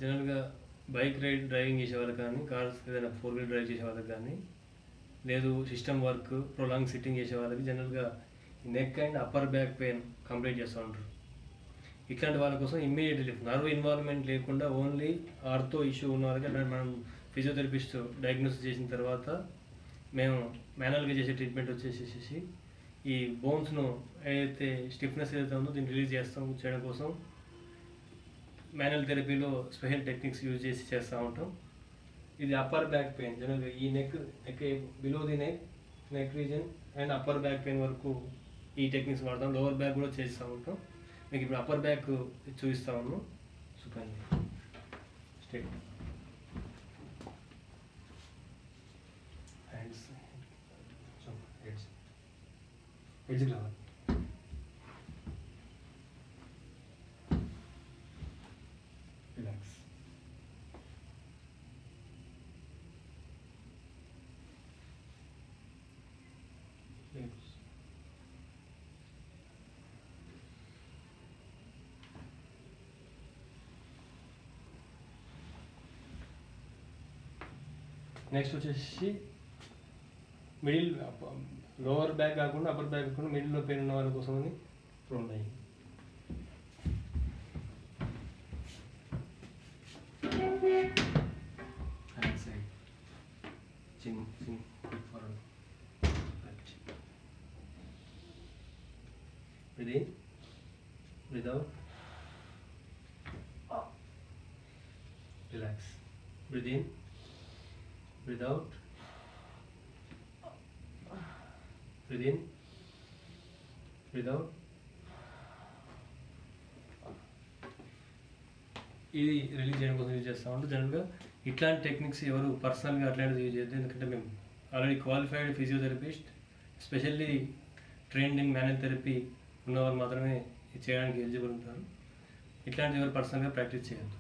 జనరల్గా డ్రైవింగ్ చేసే వాళ్ళకి కానీ, కార్స్ ఏదైనా 4 వీలర్ డ్రైవ్ చేసే వాళ్ళకి కానీ, లేదు సిస్టమ్ వర్క్ ప్రొలాంగ్ సిట్టింగ్ చేసే వాళ్ళకి జనరల్గా neck and upper back pain complete చేస్తూ ఉంటారు. ఇట్లాంటి వాళ్ళ కోసం ఇమ్మీడియట్ రిలీఫ్, నర్వ్ ఇన్వాల్వ్మెంట్ లేకుండా ఓన్లీ ఆర్థో ఇష్యూ ఉన్న వాళ్ళకి అంటే మనం ఫిజియోథెరపిస్ట్ డయాగ్నోసిస్ చేసిన తర్వాత మేము మాన్యువల్గా చేసే ట్రీట్మెంట్ వచ్చేసేసి ఈ బోన్స్ను ఏదైతే స్టిఫ్నెస్ ఏదైతే ఉందో దీన్ని రిలీజ్ చేయడం కోసం మాన్యువల్ థెరపీలో స్పెషల్ టెక్నిక్స్ యూజ్ చేసి చేస్తూ ఉంటాం. ఇది అప్పర్ బ్యాక్ పెయిన్ జనరల్గా ఈ neck below the neck reason and upper back pain వరకు ఈ టెక్నిక్స్ వాడతాం. లోవర్ బ్యాక్ కూడా చేస్తూ ఉంటాం. మీకు ఇప్పుడు అప్పర్ బ్యాక్ చూపిస్తా ఉన్నాం. చూపండి స్ట్రైట్ హ్యాండ్స్ ఎడ్జ్ రావాలి. రిలాక్స్. నెక్స్ట్ వచ్చేసి మిడిల్ లోవర్ బ్యాక్ కాకుండా అప్పర్ బ్యాక్ కాకుండా మిడిల్లో పెయిన్ ఉన్న వాళ్ళ కోసం అని ఇప్పుడు ఉన్నాయి. Hand side chin forward breathe in, breathe out, relax. Breathe in, breathe out, breathe in, breathe out. ఇది రిలీజ్ చేయడం కోసం యూజ్ చేస్తూ ఉంటాం. జనరల్గా ఇట్లాంటి టెక్నిక్స్ ఎవరు పర్సనల్గా అట్లాంటిది యూజ్ చేద్దాం, ఎందుకంటే మేము already qualified physiotherapist, specially trained in manual therapy ఉన్నవాళ్ళు మాత్రమే చేయడానికి ఎలిజిబుల్ ఉంటారు. ఇట్లాంటివి ఎవరు పర్సనల్గా ప్రాక్టీస్ చేయొద్దు.